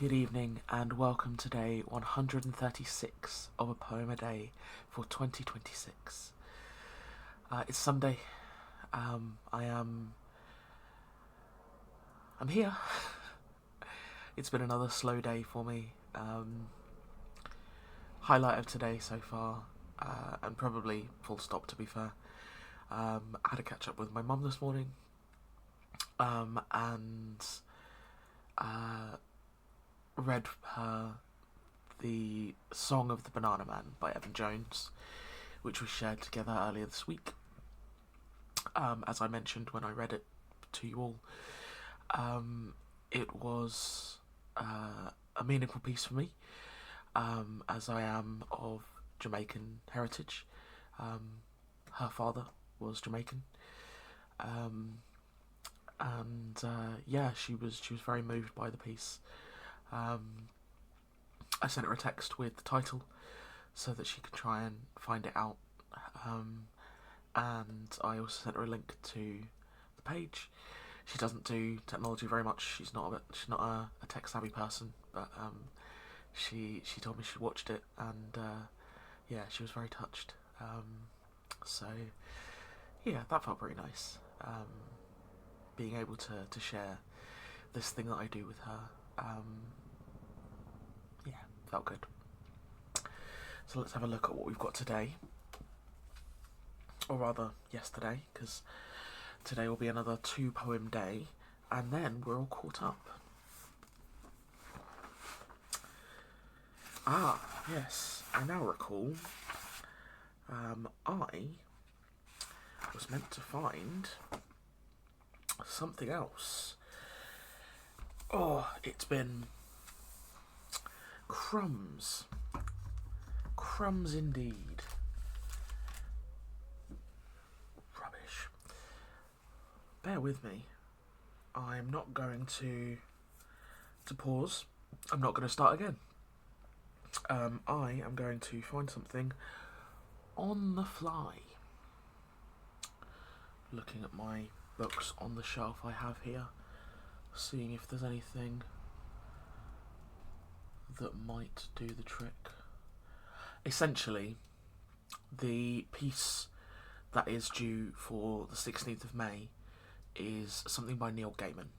Good evening and welcome to day 136 of a poem a day for 2026. It's Sunday. I'm here. It's been another slow day for me. Highlight of today so far, and probably full stop to be fair. I had a catch up with my mum this morning, and read her the Song of the Banana Man by Evan Jones, which we shared together earlier this week. As I mentioned when I read it to you all, it was a meaningful piece for me, as I am of Jamaican heritage. Her father was Jamaican, and she was very moved by the piece. I sent her a text with the title so that she could try and find it out, and I also sent her a link to the page. She doesn't do technology very much. She's not a tech savvy person, but she told me she watched it, and she was very touched. So yeah, that felt very nice. Being able to share this thing that I do with her. Felt good. So let's have a look at what we've got today, or rather yesterday, because today will be another 2-poem day, and then we're all caught up. Yes, I now recall. I was meant to find something else. Oh, it's been crumbs. Crumbs indeed. Rubbish. Bear with me. I'm not going to pause. I'm not going to start again. I am going to find something on the fly. Looking at my books on the shelf I have here, seeing if there's anything that might do the trick. Essentially, the piece that is due for the 16th of May is something by Neil Gaiman,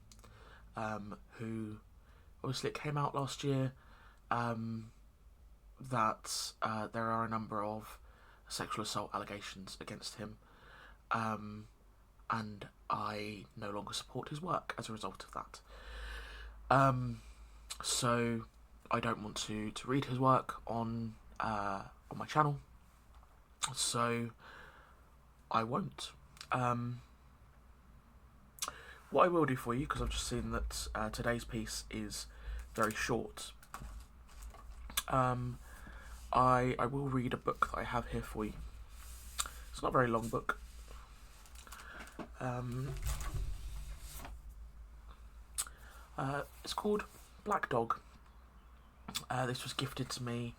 who obviously it came out last year, that there are a number of sexual assault allegations against him, and I no longer support his work as a result of that. So I don't want to read his work on my channel, so I won't. What I will do for you, because I've just seen that today's piece is very short, I will read a book that I have here for you. It's not a very long book. It's called Black Dog. This was gifted to me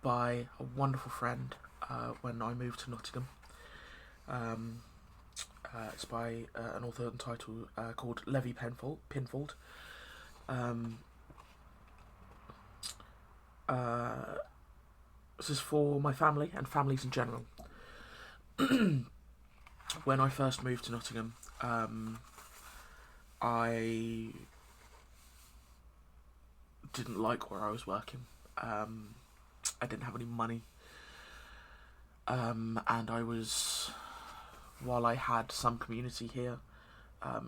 by a wonderful friend when I moved to Nottingham. It's by an author entitled called Levi Pinfold. This is for my family and families in general. When I first moved to Nottingham, I didn't like where I was working. I didn't have any money, and while I had some community here,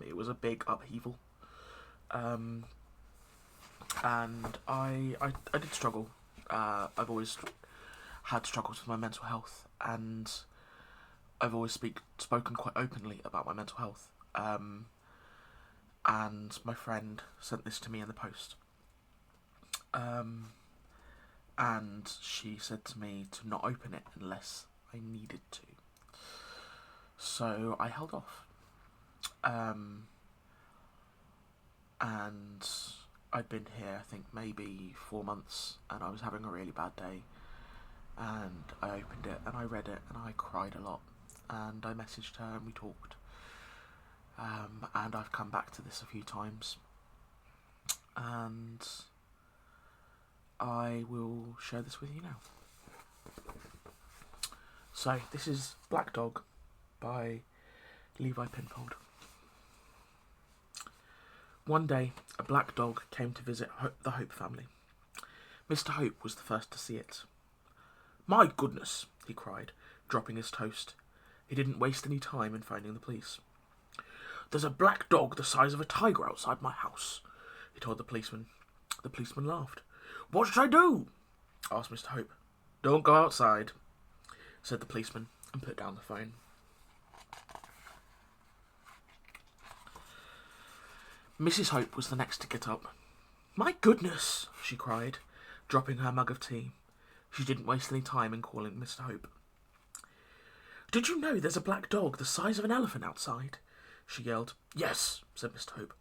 it was a big upheaval, and I did struggle. I've always had struggles with my mental health, and I've always spoken quite openly about my mental health. And my friend sent this to me in the post. And she said to me to not open it unless I needed to. So I held off. And I'd been here, I think, maybe 4 months, and I was having a really bad day. And I opened it, and I read it, and I cried a lot. And I messaged her, and we talked. And I've come back to this a few times. And I will share this with you now. So, this is Black Dog by Levi Pinfold. One day, a black dog came to visit the Hope family. Mr. Hope was the first to see it. "My goodness," he cried, dropping his toast. He didn't waste any time in phoning the police. "There's a black dog the size of a tiger outside my house," he told the policeman. The policeman laughed. "What should I do?" asked Mr. Hope. "Don't go outside," said the policeman, and put down the phone. Mrs. Hope was the next to get up. "My goodness," she cried, dropping her mug of tea. She didn't waste any time in calling Mr. Hope. "Did you know there's a black dog the size of an elephant outside?" she yelled. "Yes," said Mr. Hope.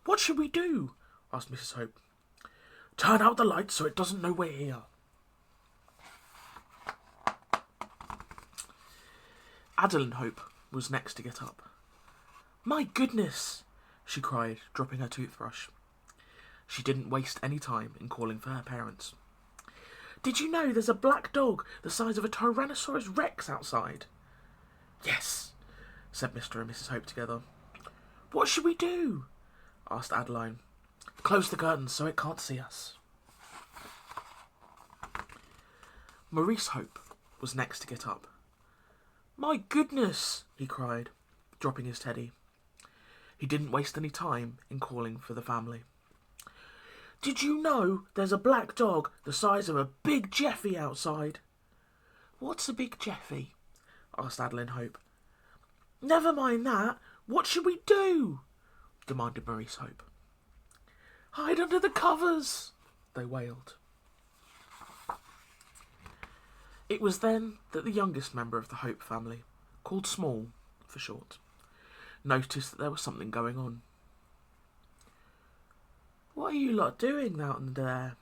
"What should we do?" asked Mrs. Hope. "Turn out the lights so it doesn't know we're here." Adeline Hope was next to get up. "My goodness," she cried, dropping her toothbrush. She didn't waste any time in calling for her parents. "Did you know there's a black dog the size of a Tyrannosaurus Rex outside?" "Yes," said Mr. and Mrs. Hope together. "What should we do?" asked Adeline. "Close the curtains so it can't see us." Maurice Hope was next to get up. "My goodness," he cried, dropping his teddy. He didn't waste any time in calling for the family. "Did you know there's a black dog the size of a big Jeffy outside?" "What's a big Jeffy?" asked Adeline Hope. "Never mind that. What should we do?" demanded Maurice Hope. "Hide under the covers," they wailed. It was then that the youngest member of the Hope family, called Small for short, noticed that there was something going on. "What are you lot doing out in there?"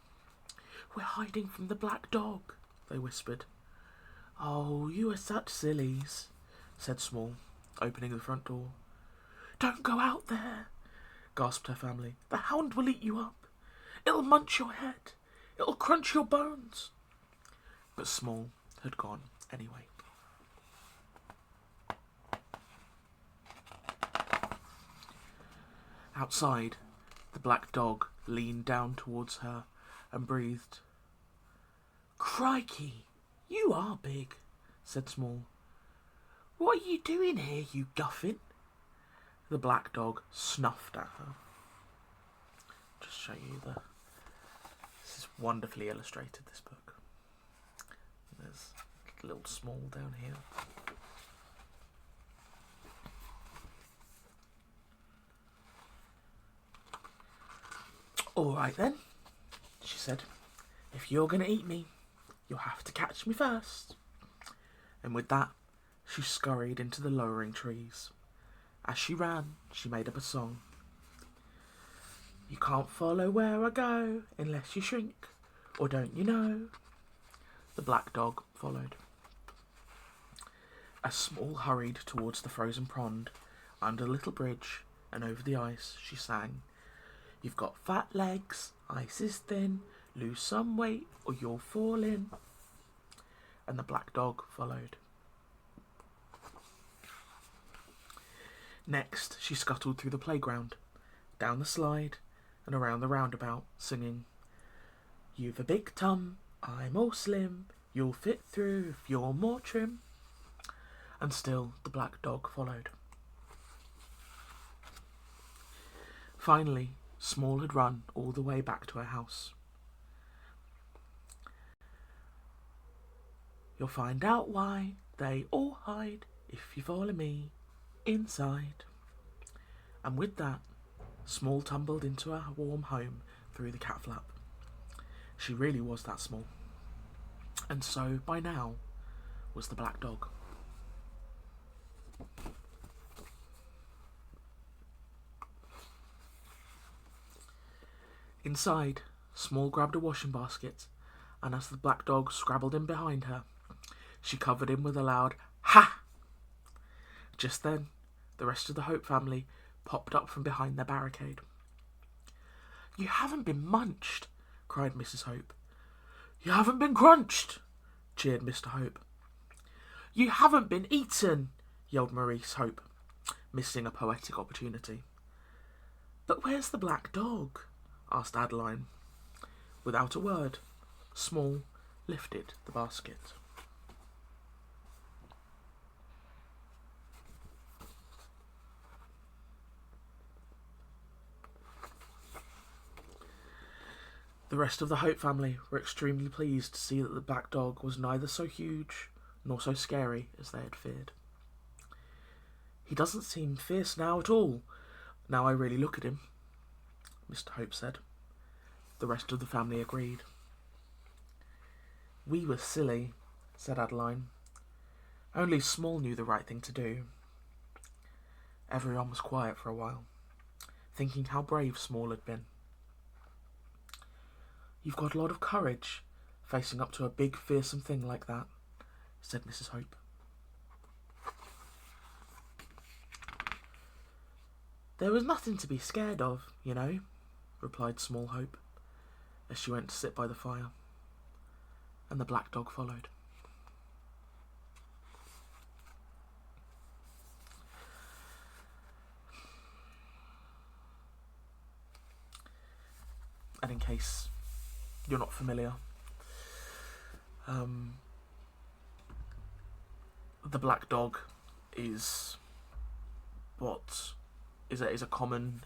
"We're hiding from the black dog," they whispered. "Oh, you are such sillies," said Small, opening the front door. "Don't go out there," gasped her family. "The hound will eat you up. It'll munch your head. It'll crunch your bones." But Small had gone anyway. Outside, the black dog leaned down towards her and breathed. "Crikey, you are big," said Small. "What are you doing here, you guffin?" The black dog snuffed at her. Just show you this is wonderfully illustrated, this book. There's a little Small down here. "All right then," she said. "If you're going to eat me, you'll have to catch me first." And with that, she scurried into the lowering trees. As she ran, she made up a song. "You can't follow where I go unless you shrink, or don't you know?" The black dog followed. As Small hurried towards the frozen pond, under a little bridge and over the ice, she sang, "You've got fat legs, ice is thin, lose some weight or you'll fall in." And the black dog followed. Next, she scuttled through the playground, down the slide, and around the roundabout, singing, "You've a big tum, I'm all slim, you'll fit through if you're more trim." And still the black dog followed. Finally, Small had run all the way back to her house. "You'll find out why they all hide if you follow me inside." And with that, Small tumbled into her warm home through the cat flap. She really was that small. And so, by now, was the black dog. Inside, Small grabbed a washing basket, and as the black dog scrabbled in behind her, she covered him with a loud "Ha!" Just then, the rest of the Hope family popped up from behind their barricade. "You haven't been munched," cried Mrs. Hope. You haven't been crunched, cheered Mr. Hope. You haven't been eaten, yelled Maurice Hope, missing a poetic opportunity. But where's the black dog? Asked Adeline. Without a word, Small lifted the basket. The rest of the Hope family were extremely pleased to see that the black dog was neither so huge nor so scary as they had feared. He doesn't seem fierce now at all, now I really look at him, Mr. Hope said. The rest of the family agreed. We were silly, said Adeline. Only Small knew the right thing to do. Everyone was quiet for a while, thinking how brave Small had been. You've got a lot of courage, facing up to a big, fearsome thing like that, said Mrs. Hope. There was nothing to be scared of, you know, replied Small Hope, as she went to sit by the fire, and the black dog followed. And in case you're not familiar, the black dog is what is a common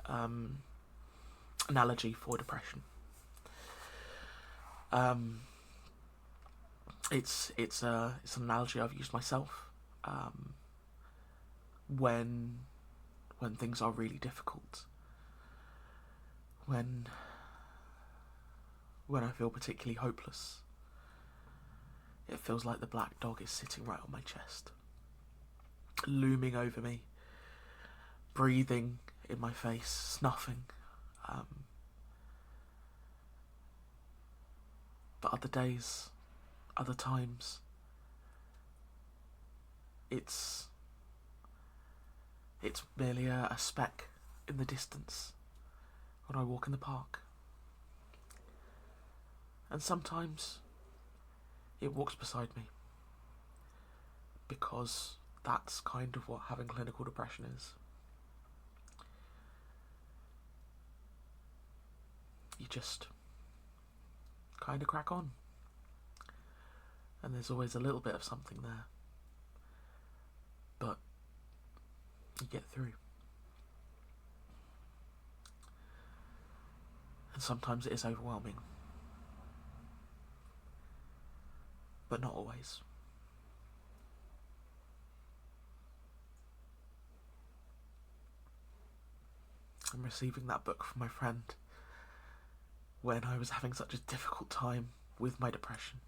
analogy for depression. It's an analogy I've used myself when things are really difficult, when I feel particularly hopeless. It feels like the black dog is sitting right on my chest, looming over me, breathing in my face, snuffing. But other days, other times, it's merely a speck in the distance when I walk in the park. And sometimes it walks beside me, because that's kind of what having clinical depression is. You just kind of crack on, and there's always a little bit of something there, but you get through. And sometimes it is overwhelming, but not always. I'm receiving that book from my friend when I was having such a difficult time with my depression.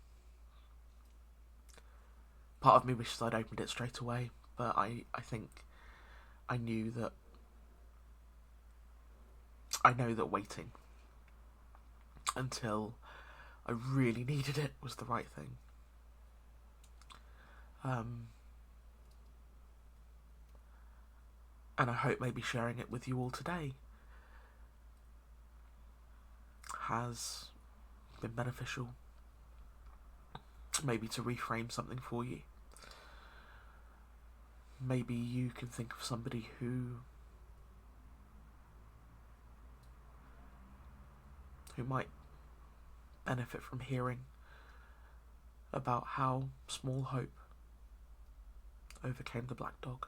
Part of me wishes I'd opened it straight away, but I think I know that waiting until I really needed it was the right thing. And I hope maybe sharing it with you all today has been beneficial, maybe to reframe something for you. Maybe you can think of somebody who might benefit from hearing about how Small Hope overcame the black dog.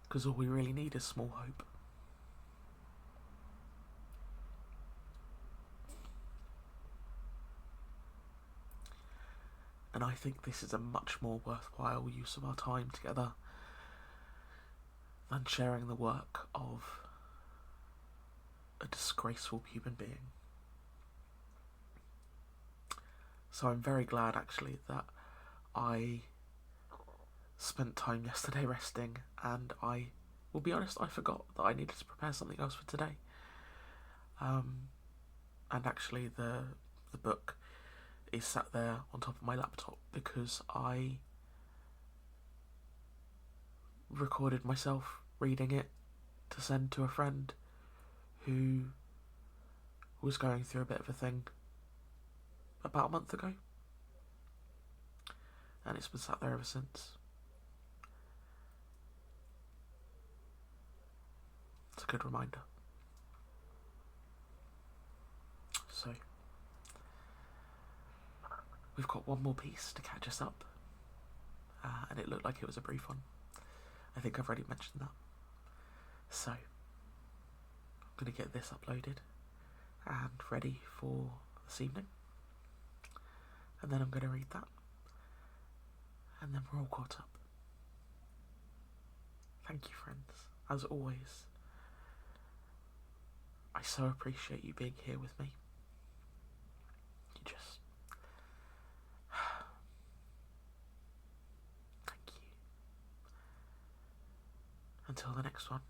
Because all we really need is Small Hope. And I think this is a much more worthwhile use of our time together than sharing the work of a disgraceful human being. So I'm very glad, actually, that I spent time yesterday resting, and I will be honest, I forgot that I needed to prepare something else for today. And actually the book is sat there on top of my laptop because I recorded myself reading it to send to a friend who was going through a bit of a thing about a month ago, and it's been sat there ever since. It's a good reminder. So, we've got one more piece to catch us up, and it looked like it was a brief one. I think I've already mentioned that. So, I'm going to get this uploaded and ready for this evening, and then I'm going to read that, and then we're all caught up. Thank you, friends. As always, I so appreciate you being here with me. You just... Thank you. Until the next one.